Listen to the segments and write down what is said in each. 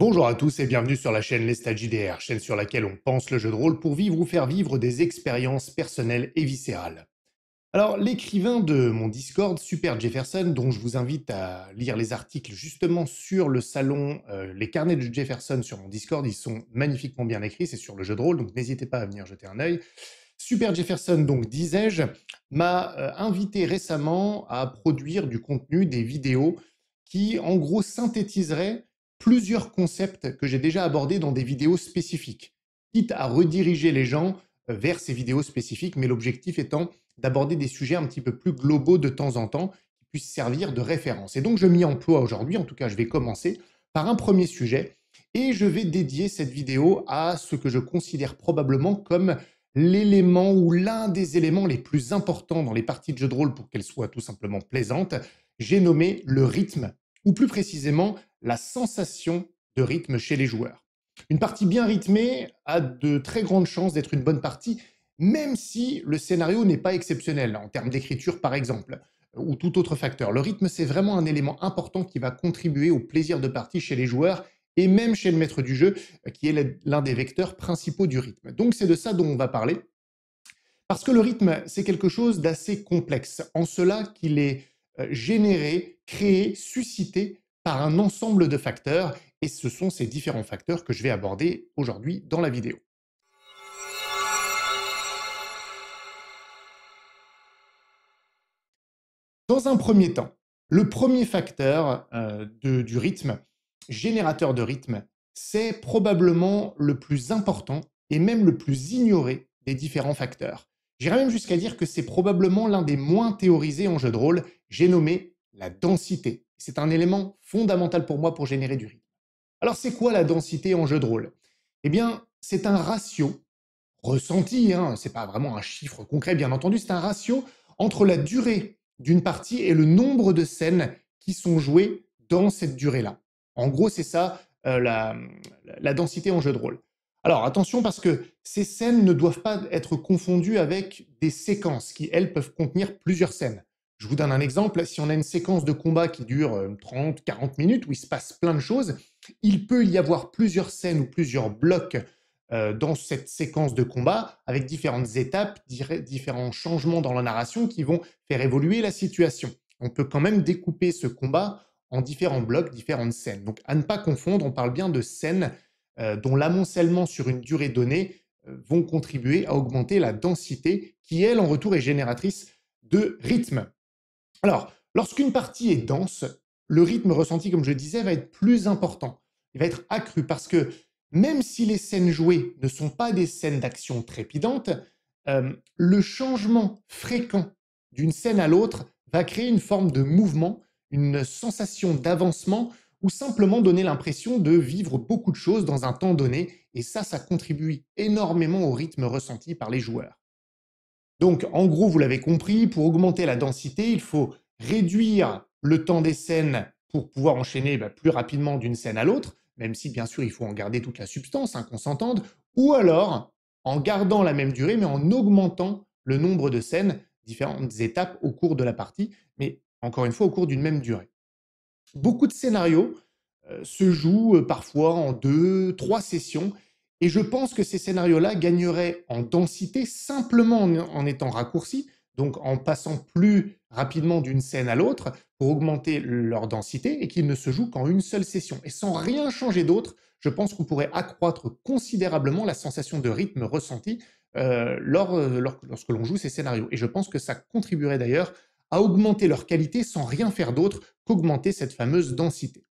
Bonjour à tous et bienvenue sur la chaîne Les Stats JDR, chaîne sur laquelle on pense le jeu de rôle pour vivre ou faire vivre des expériences personnelles et viscérales. Alors, l'écrivain de mon Discord, Super Jefferson, dont je vous invite à lire les articles justement sur le salon Les Carnets de Jefferson sur mon Discord, ils sont magnifiquement bien écrits, c'est sur le jeu de rôle, donc n'hésitez pas à venir jeter un œil. Super Jefferson, donc disais-je, m'a invité récemment à produire du contenu, des vidéos qui, en gros, synthétiseraient plusieurs concepts que j'ai déjà abordés dans des vidéos spécifiques, quitte à rediriger les gens vers ces vidéos spécifiques, mais l'objectif étant d'aborder des sujets un petit peu plus globaux de temps en temps qui puissent servir de référence. Et donc, je m'y emploie aujourd'hui, en tout cas, je vais commencer par un premier sujet et je vais dédier cette vidéo à ce que je considère probablement comme l'élément ou l'un des éléments les plus importants dans les parties de jeu de rôle pour qu'elles soient tout simplement plaisantes. J'ai nommé le rythme, ou plus précisément la sensation de rythme chez les joueurs. Une partie bien rythmée a de très grandes chances d'être une bonne partie, même si le scénario n'est pas exceptionnel, en termes d'écriture par exemple, ou tout autre facteur. Le rythme, c'est vraiment un élément important qui va contribuer au plaisir de partie chez les joueurs et même chez le maître du jeu, qui est l'un des vecteurs principaux du rythme. Donc c'est de ça dont on va parler, parce que le rythme, c'est quelque chose d'assez complexe, en cela qu'il est généré, créé, suscité par un ensemble de facteurs, et ce sont ces différents facteurs que je vais aborder aujourd'hui dans la vidéo. Dans un premier temps, le premier facteur du rythme, générateur de rythme, c'est probablement le plus important et même le plus ignoré des différents facteurs. J'irais même jusqu'à dire que c'est probablement l'un des moins théorisés en jeu de rôle. J'ai nommé la densité. C'est un élément fondamental pour moi pour générer du rythme. Alors c'est quoi la densité en jeu de rôle? Eh bien, c'est un ratio ressenti, hein, c'est pas vraiment un chiffre concret, bien entendu, c'est un ratio entre la durée d'une partie et le nombre de scènes qui sont jouées dans cette durée-là. En gros, c'est ça la densité en jeu de rôle. Alors attention parce que ces scènes ne doivent pas être confondues avec des séquences qui, elles, peuvent contenir plusieurs scènes. Je vous donne un exemple, si on a une séquence de combat qui dure 30, 40 minutes, où il se passe plein de choses, il peut y avoir plusieurs scènes ou plusieurs blocs dans cette séquence de combat, avec différentes étapes, différents changements dans la narration qui vont faire évoluer la situation. On peut quand même découper ce combat en différents blocs, différentes scènes. Donc à ne pas confondre, on parle bien de scènes dont l'amoncellement sur une durée donnée vont contribuer à augmenter la densité qui, elle, en retour, est génératrice de rythme. Alors, lorsqu'une partie est dense, le rythme ressenti, comme je disais, va être plus important. Il va être accru parce que même si les scènes jouées ne sont pas des scènes d'action trépidantes, le changement fréquent d'une scène à l'autre va créer une forme de mouvement, une sensation d'avancement ou simplement donner l'impression de vivre beaucoup de choses dans un temps donné. Et ça contribue énormément au rythme ressenti par les joueurs. Donc, en gros, vous l'avez compris, pour augmenter la densité, il faut réduire le temps des scènes pour pouvoir enchaîner plus rapidement d'une scène à l'autre, même si bien sûr il faut en garder toute la substance, hein, qu'on s'entende, ou alors en gardant la même durée, mais en augmentant le nombre de scènes, différentes étapes au cours de la partie, mais encore une fois au cours d'une même durée. Beaucoup de scénarios se jouent parfois en 2, 3 sessions, et je pense que ces scénarios-là gagneraient en densité simplement en étant raccourcis, donc en passant plus rapidement d'une scène à l'autre pour augmenter leur densité, et qu'ils ne se jouent qu'en une seule session. Et sans rien changer d'autre, je pense qu'on pourrait accroître considérablement la sensation de rythme ressentie lorsque l'on joue ces scénarios. Et je pense que ça contribuerait d'ailleurs à augmenter leur qualité sans rien faire d'autre qu'augmenter cette fameuse densité.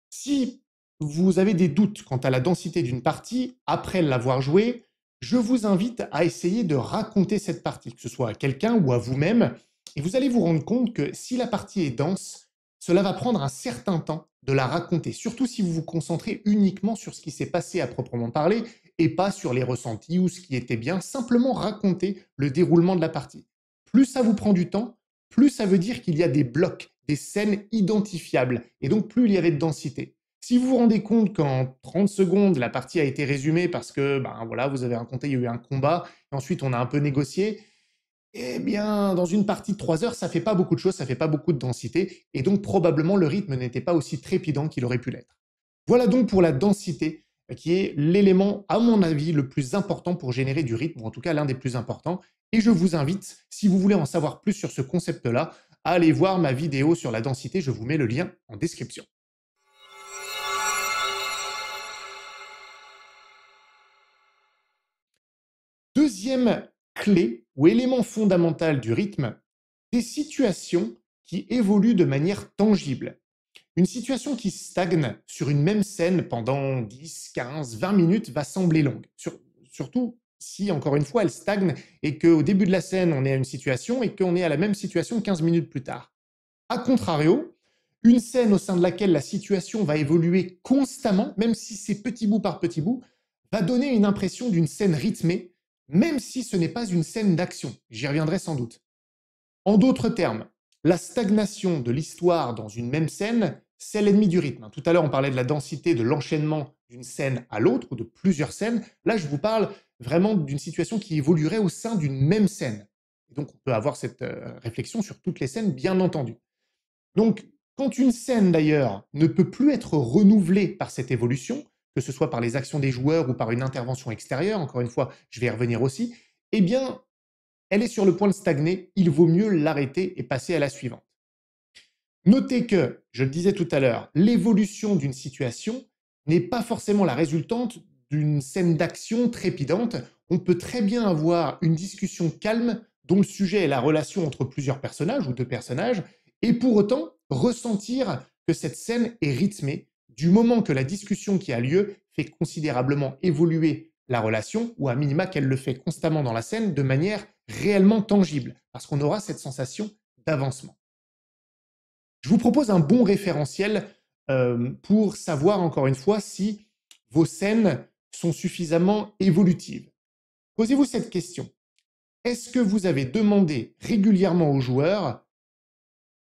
Si vous avez des doutes quant à la densité d'une partie, après l'avoir jouée, je vous invite à essayer de raconter cette partie, que ce soit à quelqu'un ou à vous-même, et vous allez vous rendre compte que si la partie est dense, cela va prendre un certain temps de la raconter, surtout si vous vous concentrez uniquement sur ce qui s'est passé à proprement parler et pas sur les ressentis ou ce qui était bien, simplement raconter le déroulement de la partie. Plus ça vous prend du temps, plus ça veut dire qu'il y a des blocs, des scènes identifiables, et donc plus il y avait de densité. Si vous vous rendez compte qu'en 30 secondes, la partie a été résumée parce que, ben voilà, vous avez raconté, il y a eu un combat, et ensuite on a un peu négocié, eh bien, dans une partie de 3 heures, ça fait pas beaucoup de choses, ça fait pas beaucoup de densité, et donc probablement le rythme n'était pas aussi trépidant qu'il aurait pu l'être. Voilà donc pour la densité, qui est l'élément, à mon avis, le plus important pour générer du rythme, ou en tout cas l'un des plus importants. Et je vous invite, si vous voulez en savoir plus sur ce concept-là, à aller voir ma vidéo sur la densité, je vous mets le lien en description. Deuxième clé ou élément fondamental du rythme, des situations qui évoluent de manière tangible. Une situation qui stagne sur une même scène pendant 10, 15, 20 minutes va sembler longue. Surtout si, encore une fois, elle stagne et qu'au début de la scène, on est à une situation et qu'on est à la même situation 15 minutes plus tard. A contrario, une scène au sein de laquelle la situation va évoluer constamment, même si c'est petit bout par petit bout, va donner une impression d'une scène rythmée, même si ce n'est pas une scène d'action. J'y reviendrai sans doute. En d'autres termes, la stagnation de l'histoire dans une même scène, c'est l'ennemi du rythme. Tout à l'heure, on parlait de la densité, de l'enchaînement d'une scène à l'autre, ou de plusieurs scènes. Là, je vous parle vraiment d'une situation qui évoluerait au sein d'une même scène. Et donc, on peut avoir cette réflexion sur toutes les scènes, bien entendu. Donc, quand une scène, d'ailleurs, ne peut plus être renouvelée par cette évolution, que ce soit par les actions des joueurs ou par une intervention extérieure, encore une fois, je vais y revenir aussi, eh bien, elle est sur le point de stagner, il vaut mieux l'arrêter et passer à la suivante. Notez que, je le disais tout à l'heure, l'évolution d'une situation n'est pas forcément la résultante d'une scène d'action trépidante. On peut très bien avoir une discussion calme dont le sujet est la relation entre plusieurs personnages ou deux personnages, et pour autant ressentir que cette scène est rythmée du moment que la discussion qui a lieu fait considérablement évoluer la relation, ou à minima qu'elle le fait constamment dans la scène de manière réellement tangible, parce qu'on aura cette sensation d'avancement. Je vous propose un bon référentiel pour savoir, encore une fois, si vos scènes sont suffisamment évolutives. Posez-vous cette question. Est-ce que vous avez demandé régulièrement aux joueurs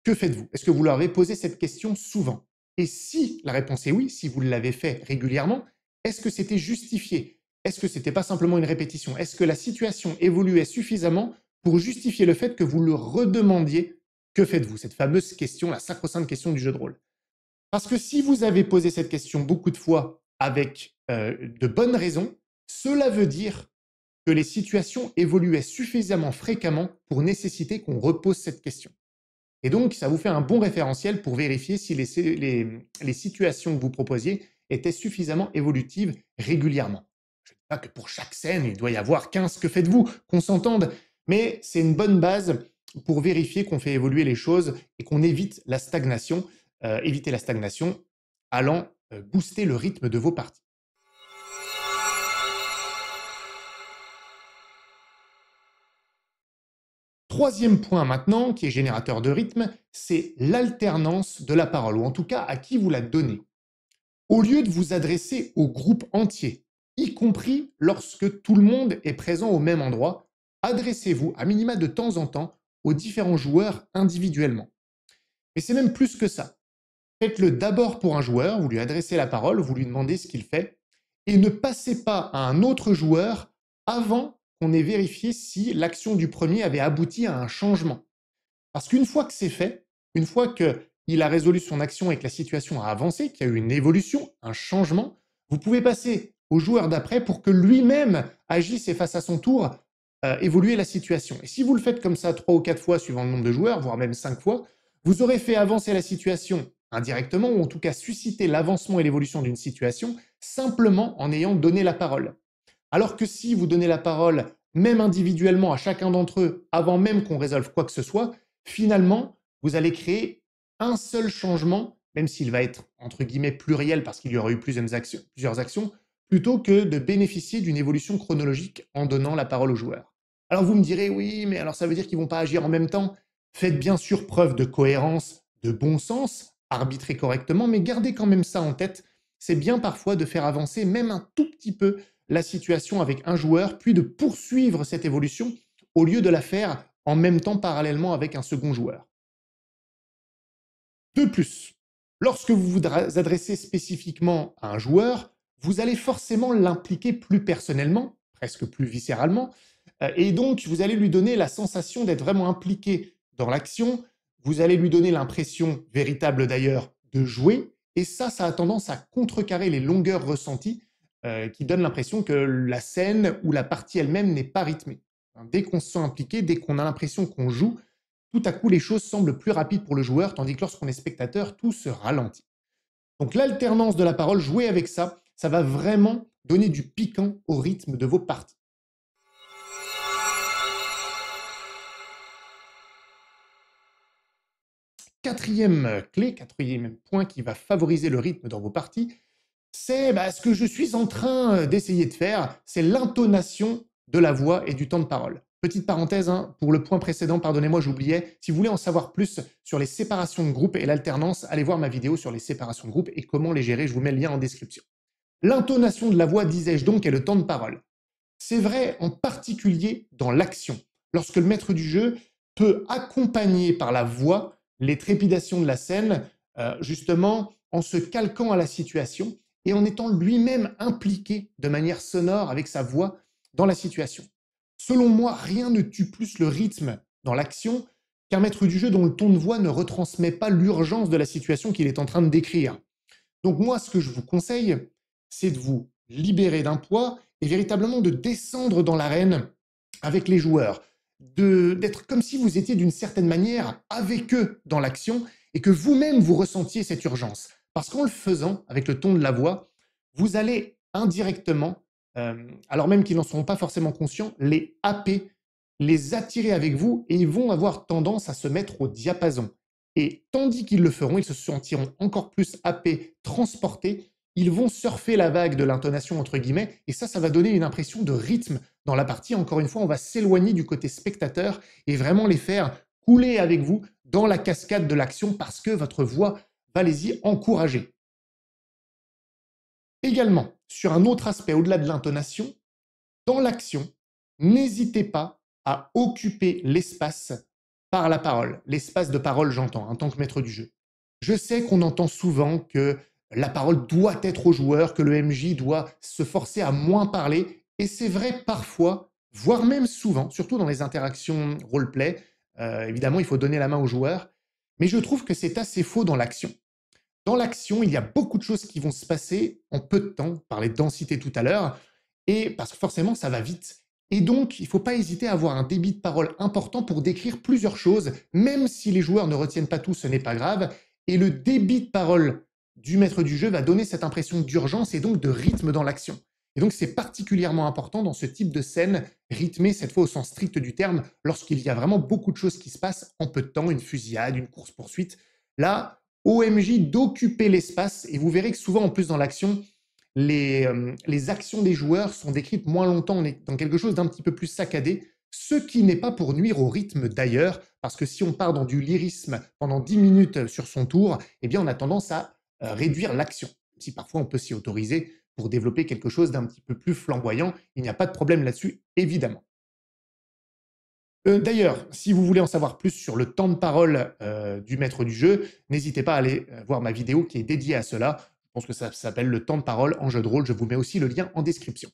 que faites-vous? Est-ce que vous leur avez posé cette question souvent? Et si la réponse est oui, si vous l'avez fait régulièrement, est-ce que c'était justifié? Est-ce que c'était pas simplement une répétition? Est-ce que la situation évoluait suffisamment pour justifier le fait que vous le redemandiez? Que faites-vous? Cette fameuse question, la sacro-sainte question du jeu de rôle. Parce que si vous avez posé cette question beaucoup de fois avec de bonnes raisons, cela veut dire que les situations évoluaient suffisamment fréquemment pour nécessiter qu'on repose cette question. Et donc, ça vous fait un bon référentiel pour vérifier si les situations que vous proposiez étaient suffisamment évolutives régulièrement. Je ne dis pas que pour chaque scène, il doit y avoir 15 que faites-vous, qu'on s'entende, mais c'est une bonne base pour vérifier qu'on fait évoluer les choses et qu'on évite la stagnation, éviter la stagnation allant booster le rythme de vos parties. Troisième point maintenant, qui est générateur de rythme, c'est l'alternance de la parole, ou en tout cas à qui vous la donnez. Au lieu de vous adresser au groupe entier, y compris lorsque tout le monde est présent au même endroit, adressez-vous à minima de temps en temps aux différents joueurs individuellement. Mais c'est même plus que ça. Faites-le d'abord pour un joueur, vous lui adressez la parole, vous lui demandez ce qu'il fait, et ne passez pas à un autre joueur avant qu'on ait vérifié si l'action du premier avait abouti à un changement. Parce qu'une fois que c'est fait, une fois qu'il a résolu son action et que la situation a avancé, qu'il y a eu une évolution, un changement, vous pouvez passer au joueur d'après pour que lui-même agisse et fasse à son tour évoluer la situation. Et si vous le faites comme ça 3 ou 4 fois suivant le nombre de joueurs, voire même 5 fois, vous aurez fait avancer la situation indirectement, ou en tout cas susciter l'avancement et l'évolution d'une situation, simplement en ayant donné la parole. Alors que si vous donnez la parole, même individuellement, à chacun d'entre eux, avant même qu'on résolve quoi que ce soit, finalement, vous allez créer un seul changement, même s'il va être, entre guillemets, pluriel parce qu'il y aura eu plusieurs actions, plutôt que de bénéficier d'une évolution chronologique en donnant la parole aux joueurs. Alors vous me direz, oui, mais alors ça veut dire qu'ils ne vont pas agir en même temps? Faites bien sûr preuve de cohérence, de bon sens, arbitrez correctement, mais gardez quand même ça en tête. C'est bien parfois de faire avancer même un tout petit peu la situation avec un joueur, puis de poursuivre cette évolution au lieu de la faire en même temps parallèlement avec un second joueur. De plus, lorsque vous vous adressez spécifiquement à un joueur, vous allez forcément l'impliquer plus personnellement, presque plus viscéralement, et donc vous allez lui donner la sensation d'être vraiment impliqué dans l'action, vous allez lui donner l'impression, véritable d'ailleurs, de jouer, Et ça a tendance à contrecarrer les longueurs ressenties qui donnent l'impression que la scène ou la partie elle-même n'est pas rythmée. Hein, dès qu'on se sent impliqué, dès qu'on a l'impression qu'on joue, tout à coup les choses semblent plus rapides pour le joueur, tandis que lorsqu'on est spectateur, tout se ralentit. Donc l'alternance de la parole, jouer avec ça va vraiment donner du piquant au rythme de vos parties. Quatrième clé, quatrième point qui va favoriser le rythme dans vos parties, c'est ce que je suis en train d'essayer de faire, c'est l'intonation de la voix et du temps de parole. Petite parenthèse, hein, pour le point précédent, pardonnez-moi, j'oubliais, si vous voulez en savoir plus sur les séparations de groupe et l'alternance, allez voir ma vidéo sur les séparations de groupe et comment les gérer, je vous mets le lien en description. L'intonation de la voix, disais-je donc, est le temps de parole. C'est vrai en particulier dans l'action, lorsque le maître du jeu peut accompagner par la voix les trépidations de la scène, justement en se calquant à la situation et en étant lui-même impliqué de manière sonore avec sa voix dans la situation. Selon moi, rien ne tue plus le rythme dans l'action qu'un maître du jeu dont le ton de voix ne retransmet pas l'urgence de la situation qu'il est en train de décrire. Donc moi, ce que je vous conseille, c'est de vous libérer d'un poids et véritablement de descendre dans l'arène avec les joueurs, d'être comme si vous étiez d'une certaine manière avec eux dans l'action et que vous-même vous ressentiez cette urgence. Parce qu'en le faisant, avec le ton de la voix, vous allez indirectement, alors même qu'ils n'en seront pas forcément conscients, les happer, les attirer avec vous et ils vont avoir tendance à se mettre au diapason. Et tandis qu'ils le feront, ils se sentiront encore plus happés, transportés, ils vont surfer la vague de l'intonation entre guillemets, et ça va donner une impression de rythme dans la partie. Encore une fois, on va s'éloigner du côté spectateur et vraiment les faire couler avec vous dans la cascade de l'action parce que votre voix va les y encourager. Également, sur un autre aspect au-delà de l'intonation, dans l'action, n'hésitez pas à occuper l'espace par la parole. L'espace de parole, j'entends, en tant que maître du jeu. Je sais qu'on entend souvent que la parole doit être au joueur, que le MJ doit se forcer à moins parler. Et c'est vrai parfois, voire même souvent, surtout dans les interactions roleplay. Évidemment, il faut donner la main au joueur. Mais je trouve que c'est assez faux dans l'action. Dans l'action, il y a beaucoup de choses qui vont se passer en peu de temps. On parlait de densité tout à l'heure. Et parce que forcément, ça va vite. Et donc, il ne faut pas hésiter à avoir un débit de parole important pour décrire plusieurs choses, même si les joueurs ne retiennent pas tout, ce n'est pas grave. Et le débit de parole du maître du jeu va donner cette impression d'urgence et donc de rythme dans l'action. Et donc, c'est particulièrement important dans ce type de scène, rythmée cette fois au sens strict du terme, lorsqu'il y a vraiment beaucoup de choses qui se passent en peu de temps, une fusillade, une course-poursuite. Là, OMJ d'occuper l'espace, et vous verrez que souvent, en plus dans l'action, les actions des joueurs sont décrites moins longtemps, on est dans quelque chose d'un petit peu plus saccadé, ce qui n'est pas pour nuire au rythme d'ailleurs, parce que si on part dans du lyrisme pendant 10 minutes sur son tour, eh bien on a tendance à réduire l'action. Si parfois on peut s'y autoriser pour développer quelque chose d'un petit peu plus flamboyant, il n'y a pas de problème là-dessus, évidemment. D'ailleurs, si vous voulez en savoir plus sur le temps de parole du maître du jeu, n'hésitez pas à aller voir ma vidéo qui est dédiée à cela. Je pense que ça s'appelle le temps de parole en jeu de rôle. Je vous mets aussi le lien en description.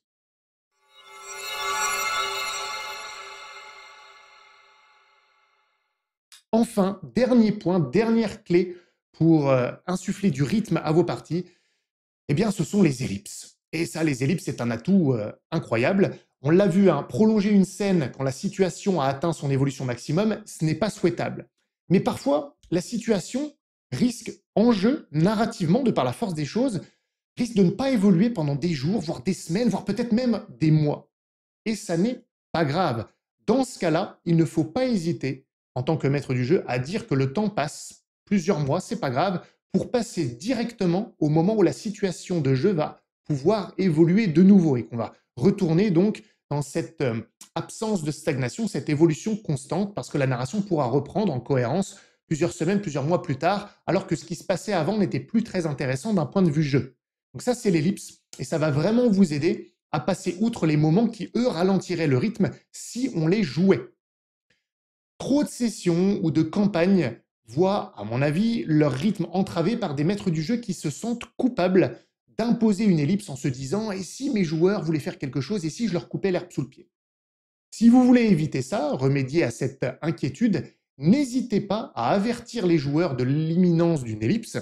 Enfin, dernier point, dernière clé pour insuffler du rythme à vos parties, eh bien, ce sont les ellipses. Et ça, les ellipses, c'est un atout incroyable. On l'a vu, hein, prolonger une scène quand la situation a atteint son évolution maximum, ce n'est pas souhaitable. Mais parfois, la situation risque, en jeu, narrativement, de par la force des choses, risque de ne pas évoluer pendant des jours, voire des semaines, voire peut-être même des mois. Et ça n'est pas grave. Dans ce cas-là, il ne faut pas hésiter, en tant que maître du jeu, à dire que le temps passe, plusieurs mois, c'est pas grave, pour passer directement au moment où la situation de jeu va pouvoir évoluer de nouveau et qu'on va retourner donc dans cette absence de stagnation, cette évolution constante, parce que la narration pourra reprendre en cohérence plusieurs semaines, plusieurs mois plus tard, alors que ce qui se passait avant n'était plus très intéressant d'un point de vue jeu. Donc ça, c'est l'ellipse, et ça va vraiment vous aider à passer outre les moments qui, eux, ralentiraient le rythme si on les jouait. Trop de sessions ou de campagnes voient, à mon avis, leur rythme entravé par des maîtres du jeu qui se sentent coupables d'imposer une ellipse en se disant « et si mes joueurs voulaient faire quelque chose, et si je leur coupais l'herbe sous le pied ?» Si vous voulez éviter ça, remédier à cette inquiétude, n'hésitez pas à avertir les joueurs de l'imminence d'une ellipse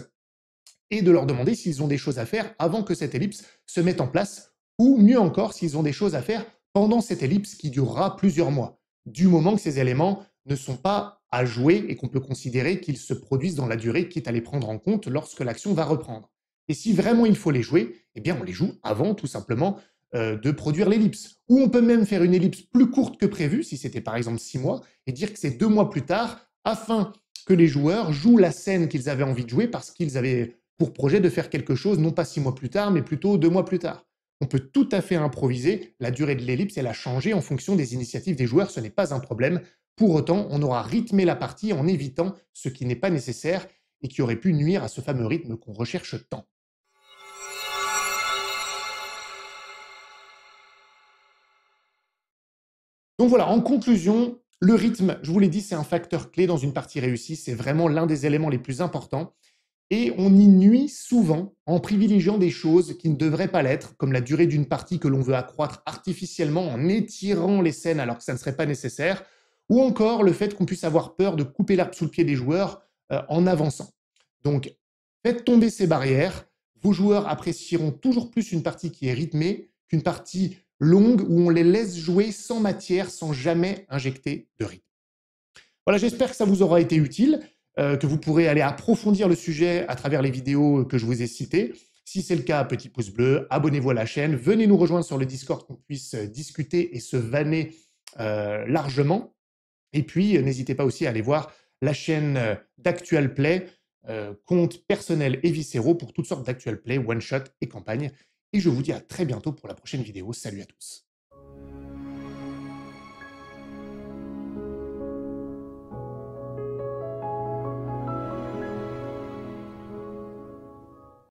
et de leur demander s'ils ont des choses à faire avant que cette ellipse se mette en place, ou mieux encore, s'ils ont des choses à faire pendant cette ellipse qui durera plusieurs mois, du moment que ces éléments ne sont pas à jouer et qu'on peut considérer qu'ils se produisent dans la durée, quitte à les prendre en compte lorsque l'action va reprendre. Et si vraiment il faut les jouer, eh bien on les joue avant tout simplement de produire l'ellipse. Ou on peut même faire une ellipse plus courte que prévu, si c'était par exemple 6 mois, et dire que c'est 2 mois plus tard, afin que les joueurs jouent la scène qu'ils avaient envie de jouer parce qu'ils avaient pour projet de faire quelque chose, non pas 6 mois plus tard, mais plutôt 2 mois plus tard. On peut tout à fait improviser la durée de l'ellipse et la changer en fonction des initiatives des joueurs, ce n'est pas un problème. Pour autant, on aura rythmé la partie en évitant ce qui n'est pas nécessaire et qui aurait pu nuire à ce fameux rythme qu'on recherche tant. Donc voilà, en conclusion, le rythme, je vous l'ai dit, c'est un facteur clé dans une partie réussie, c'est vraiment l'un des éléments les plus importants. Et on y nuit souvent en privilégiant des choses qui ne devraient pas l'être, comme la durée d'une partie que l'on veut accroître artificiellement en étirant les scènes alors que ça ne serait pas nécessaire, ou encore le fait qu'on puisse avoir peur de couper l'herbe sous le pied des joueurs en avançant. Donc, faites tomber ces barrières, vos joueurs apprécieront toujours plus une partie qui est rythmée qu'une partie longue où on les laisse jouer sans matière, sans jamais injecter de rythme. Voilà, j'espère que ça vous aura été utile, que vous pourrez aller approfondir le sujet à travers les vidéos que je vous ai citées. Si c'est le cas, petit pouce bleu, abonnez-vous à la chaîne, venez nous rejoindre sur le Discord qu'on puisse discuter et se vanner largement. Et puis, n'hésitez pas aussi à aller voir la chaîne d'Actual Play, comptes personnels et viscéraux pour toutes sortes d'Actual Play, one-shot et campagne. Et je vous dis à très bientôt pour la prochaine vidéo. Salut à tous.